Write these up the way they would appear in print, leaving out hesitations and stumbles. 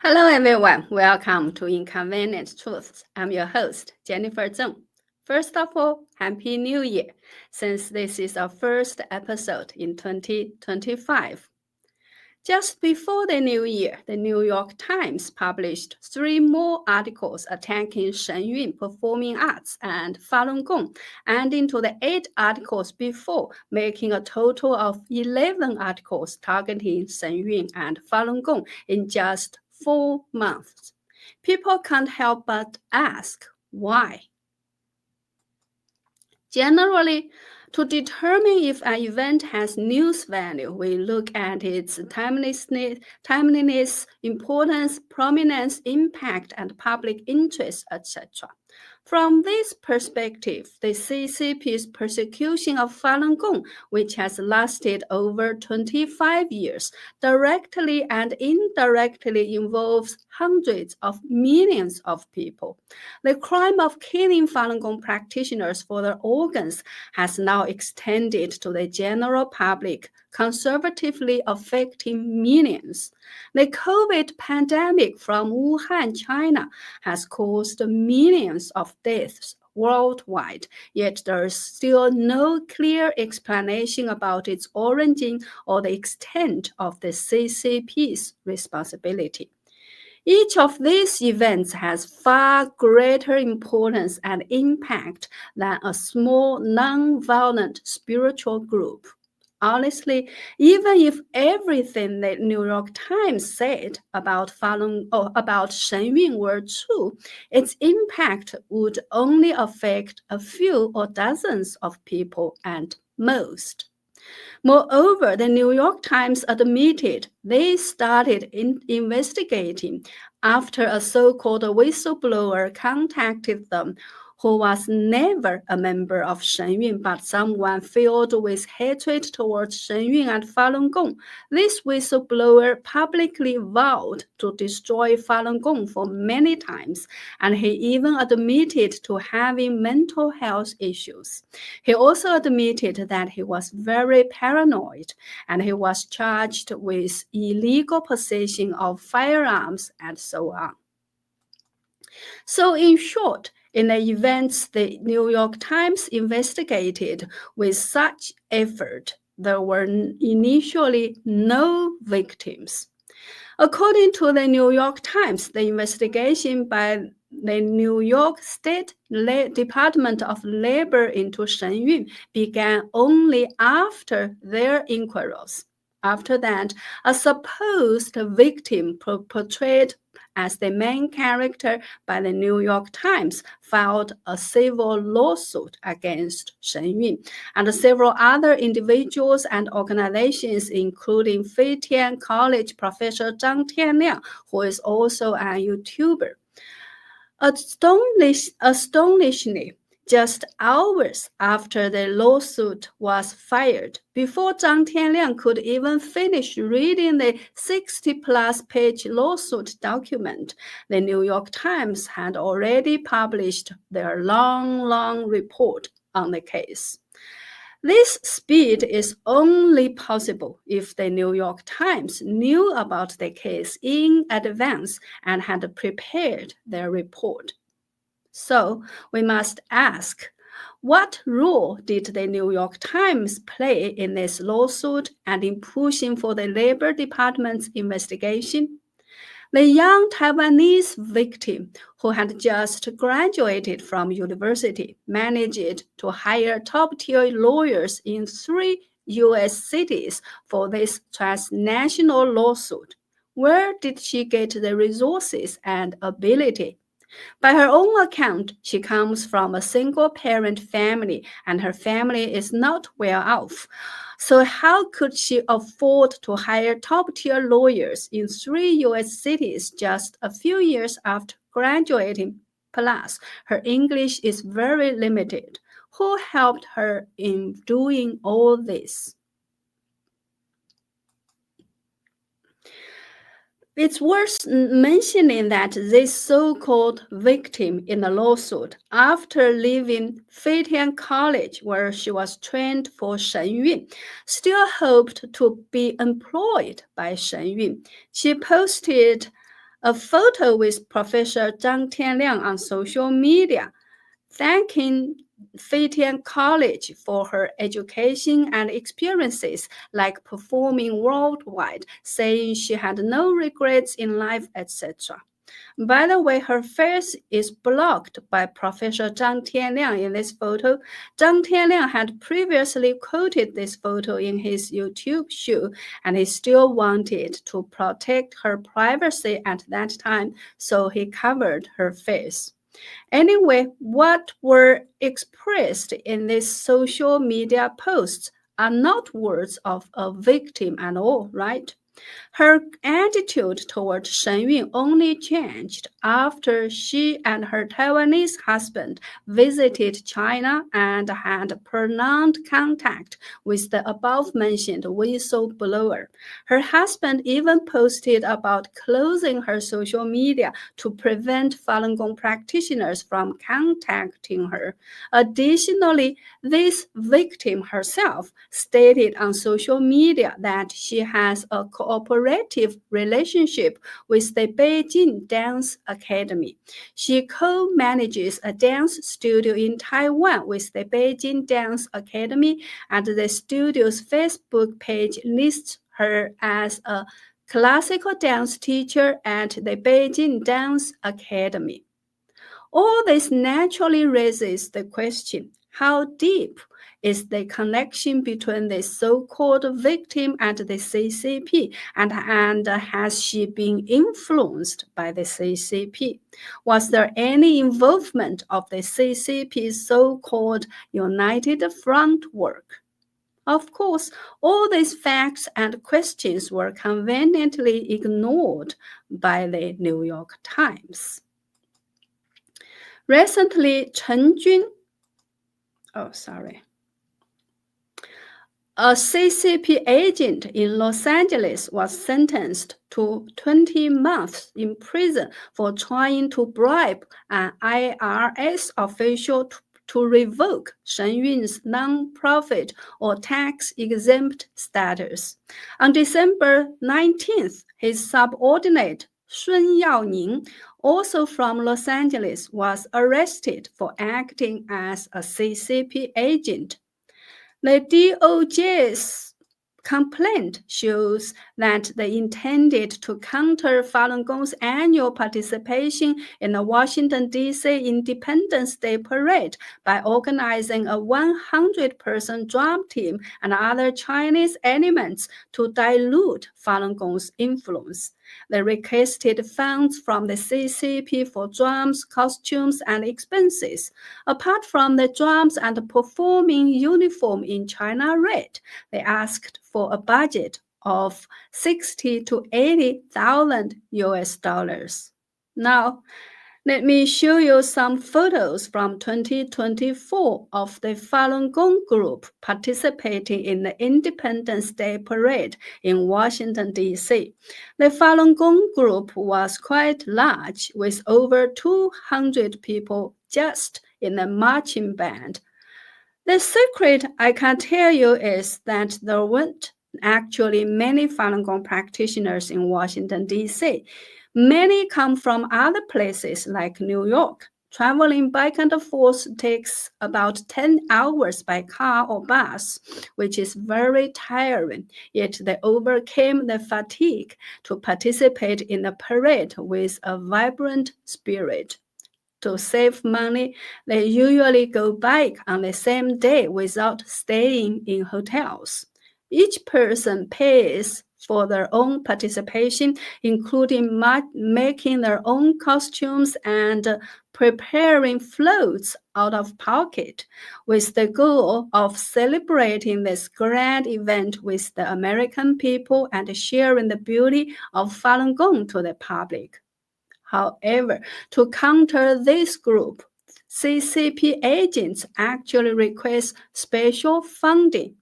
Hello everyone, welcome to Inconvenient Truths. I'm your host, Jennifer Zeng. First of all, Happy New Year, since this is our first episode in 2025. Just before the new year, the New York Times published 3 more articles attacking Shen performing arts and Falun Gong, adding to the 8 articles before, making a total of 11 articles targeting Shen and Falun Gong in just 4 months. People can't help but ask why. Generally, to determine if an event has news value, we look at its timeliness, importance, prominence, impact, and public interest, etc. From this perspective, the CCP's persecution of Falun Gong, which has lasted over 25 years, directly and indirectly involves hundreds of millions of people. The crime of killing Falun Gong practitioners for their organs has now extended to the general public, conservatively affecting millions. The COVID pandemic from Wuhan, China, has caused millions of deaths worldwide, yet there is still no clear explanation about its origin or the extent of the CCP's responsibility. Each of these events has far greater importance and impact than a small, non-violent spiritual group. Honestly, even if everything the New York Times said about about Shen were true, its impact would only affect a few or dozens of people at most. Moreover, the New York Times admitted they started investigating after a so-called whistleblower contacted them, who was never a member of Shen but someone filled with hatred towards Shen and Falun Gong. This whistleblower publicly vowed to destroy Falun Gong for many times, and he even admitted to having mental health issues. He also admitted that he was very paranoid, and he was charged with illegal possession of firearms and so on. So in short, in the events the New York Times investigated with such effort, there were initially no victims. According to the New York Times, the investigation by the New York State Department of Labor into Shen began only after their inquiries. After that, a supposed victim portrayed as the main character by the New York Times filed a civil lawsuit against Shen and several other individuals and organizations, including Feitian College professor Zhang Tianliang, who is also a YouTuber. Astonishingly, just hours after the lawsuit was filed, before Zhang Tianliang could even finish reading the 60-plus page lawsuit document, the New York Times had already published their long report on the case. This speed is only possible if the New York Times knew about the case in advance and had prepared their report. So we must ask, what role did the New York Times play in this lawsuit and in pushing for the Labor Department's investigation? The young Taiwanese victim, who had just graduated from university, managed to hire top-tier lawyers in 3 U.S. cities for this transnational lawsuit. Where did she get the resources and ability? By her own account, she comes from a single-parent family, and her family is not well off. So how could she afford to hire top-tier lawyers in 3 U.S. cities just a few years after graduating? Plus, her English is very limited. Who helped her in doing all this? It's worth mentioning that this so-called victim in the lawsuit, after leaving Feitian College, where she was trained for Shen still hoped to be employed by Shen She posted A photo with Professor Zhang Tianliang on social media, thanking Feitian College for her education and experiences, like performing worldwide, saying she had no regrets in life, etc. By the way, her face is blocked by Professor Zhang Tianliang in this photo. Zhang Tianliang had previously quoted this photo in his YouTube show, and he still wanted to protect her privacy at that time, so he covered her face. Anyway, what were expressed in these social media posts are not words of a victim at all, right? Her attitude toward Shen Yun only changed after she and her Taiwanese husband visited China and had prolonged contact with the above-mentioned whistleblower. Her husband even posted about closing her social media to prevent Falun Gong practitioners from contacting her. Additionally, this victim herself stated on social media that she has a cooperative relationship with the Beijing Dance Academy. She co-manages a dance studio in Taiwan with the Beijing Dance Academy, and the studio's Facebook page lists her as a classical dance teacher at the Beijing Dance Academy. All this naturally raises the question, how deep is the connection between the so-called victim and the CCP, and has she been influenced by the CCP? Was there any involvement of the CCP's so-called United Front work? Of course, all these facts and questions were conveniently ignored by the New York Times. Recently, Chen Jun, a CCP agent in Los Angeles was sentenced to 20 months in prison for trying to bribe an IRS official to revoke Shen Yun's non-profit or tax-exempt status. On December 19th, his subordinate, Sun Yaoning, also from Los Angeles, was arrested for acting as a CCP agent. The DOJ's complaint shows that they intended to counter Falun Gong's annual participation in the Washington, D.C. Independence Day parade by organizing a 100-person drum team and other Chinese elements to dilute Falun Gong's influence. They requested funds from the CCP for drums, costumes, and expenses. Apart from the drums and performing uniform in China Red, they asked for a budget of $60,000 to $80,000. Now, let me show you some photos from 2024 of the Falun Gong group participating in the Independence Day parade in Washington, D.C. The Falun Gong group was quite large, with over 200 people just in the marching band. The secret I can tell you is that there weren't actually many Falun Gong practitioners in Washington, D.C. Many come from other places like New York. Traveling back and forth takes about 10 hours by car or bus, which is very tiring, yet they overcame the fatigue to participate in the parade with a vibrant spirit. To save money, they usually go back on the same day without staying in hotels. Each person pays for their own participation, including making their own costumes and preparing floats out of pocket, with the goal of celebrating this grand event with the American people and sharing the beauty of Falun Gong to the public. However, to counter this group, CCP agents actually request special funding.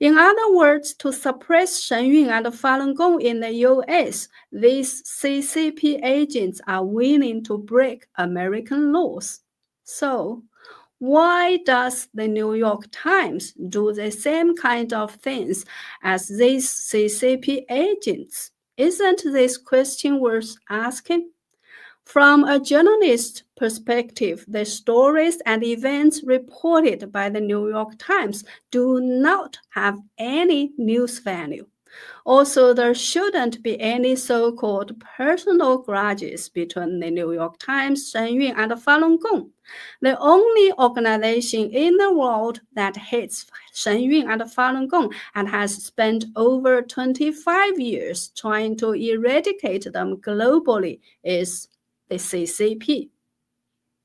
In other words, to suppress Shen Yun and Falun Gong in the U.S., these CCP agents are willing to break American laws. So, why does the New York Times do the same kind of things as these CCP agents? Isn't this question worth asking? From a journalist's perspective, the stories and events reported by the New York Times do not have any news value. Also, there shouldn't be any so-called personal grudges between the New York Times, Shen, and Falun Gong. The only organization in the world that hates Shen and Falun Gong and has spent over 25 years trying to eradicate them globally is the CCP.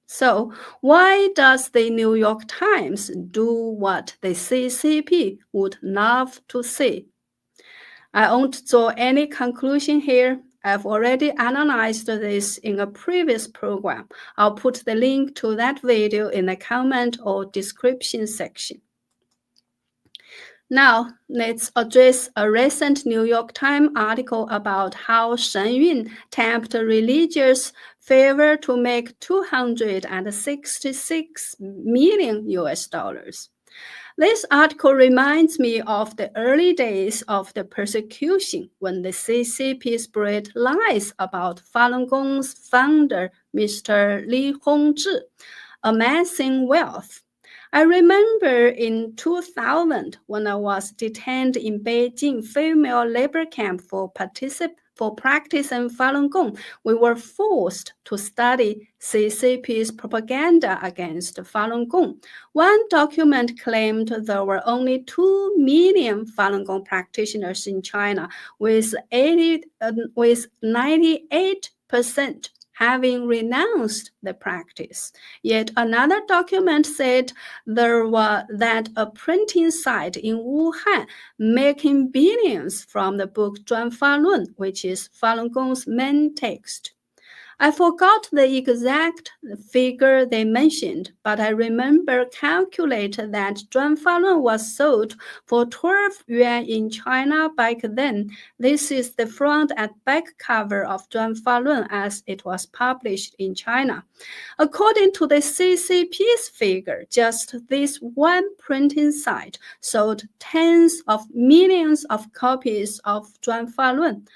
So, why does the New York Times do what the CCP would love to see? I won't draw any conclusion here. I've already analyzed this in a previous program. I'll put the link to that video in the comment or description section. Now, let's address a recent New York Times article about how Shen Yun tapped religious favor to make $266 million US. This article reminds me of the early days of the persecution when the CCP spread lies about Falun Gong's founder, Mr. Li Hongzhi, amassing wealth. I remember in 2000 when I was detained in Beijing female labor camp for practicing Falun Gong, we were forced to study CCP's propaganda against Falun Gong. One document claimed there were only 2 million Falun Gong practitioners in China, with 98% having renounced the practice. Yet another document said that a printing site in Wuhan making billions from the book Zhuan Falun, which is Falun Gong's main text. I forgot the exact figure they mentioned, but I remember calculated that Zhuan Falun was sold for 12 yuan in China back then. This is the front and back cover of Zhuan Falun as it was published in China. According to the CCP's figure, just this one printing site sold tens of millions of copies of Zhuan Falun.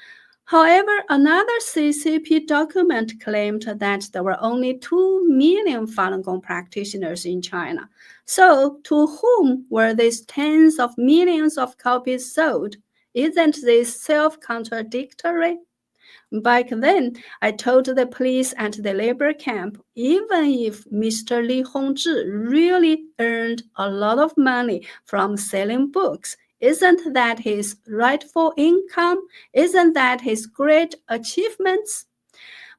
However, another CCP document claimed that there were only 2 million Falun Gong practitioners in China. So, to whom were these tens of millions of copies sold? Isn't this self-contradictory? Back then, I told the police and the labor camp, even if Mr. Li Hongzhi really earned a lot of money from selling books, isn't that his rightful income? Isn't that his great achievements?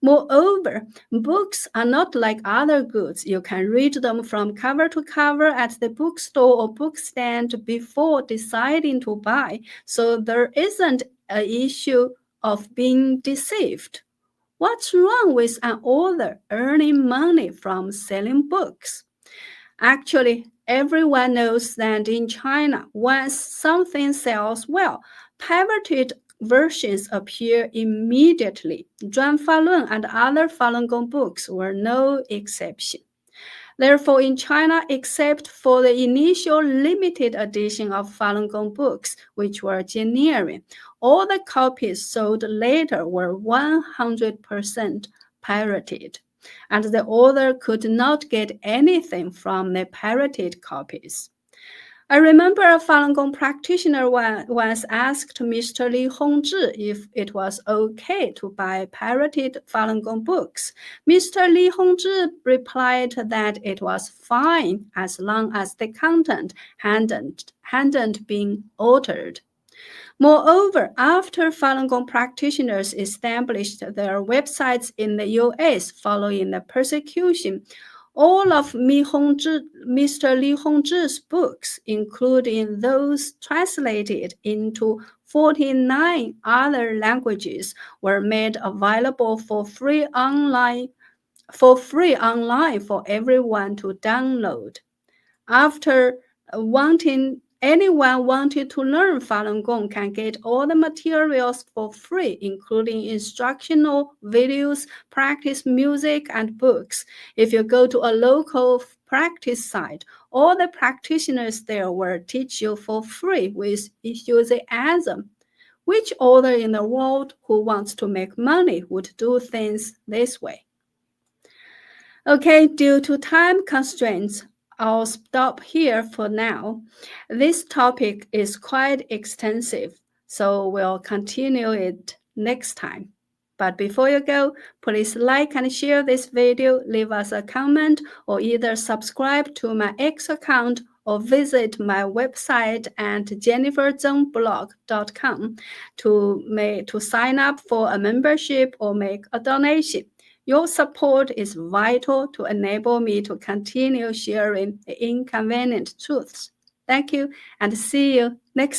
Moreover, books are not like other goods. You can read them from cover to cover at the bookstore or bookstand before deciding to buy. So there isn't an issue of being deceived. What's wrong with an author earning money from selling books? Actually, everyone knows that in China, once something sells well, pirated versions appear immediately. Zhuan Falun and other Falun Gong books were no exception. Therefore, in China, except for the initial limited edition of Falun Gong books, which were genuine, all the copies sold later were 100% pirated, and the author could not get anything from the pirated copies. I remember a Falun Gong practitioner once asked Mr. Li Hongzhi if it was okay to buy pirated Falun Gong books. Mr. Li Hongzhi replied that it was fine as long as the content hadn't been altered. Moreover, after Falun Gong practitioners established their websites in the US following the persecution, all of Mr. Li Hongzhi's books, including those translated into 49 other languages, were made available for free online for everyone to download. After anyone wanted to learn Falun Gong can get all the materials for free, including instructional videos, practice music, and books. If you go to a local practice site, all the practitioners there will teach you for free with enthusiasm. Which author in the world who wants to make money would do things this way? Okay, due to time constraints, I'll stop here for now. This topic is quite extensive, so we'll continue it next time. But before you go, please like and share this video, leave us a comment, or either subscribe to my X account or visit my website at jenniferzengblog.com to sign up for a membership or make a donation. Your support is vital to enable me to continue sharing the inconvenient truths. Thank you, and see you next time.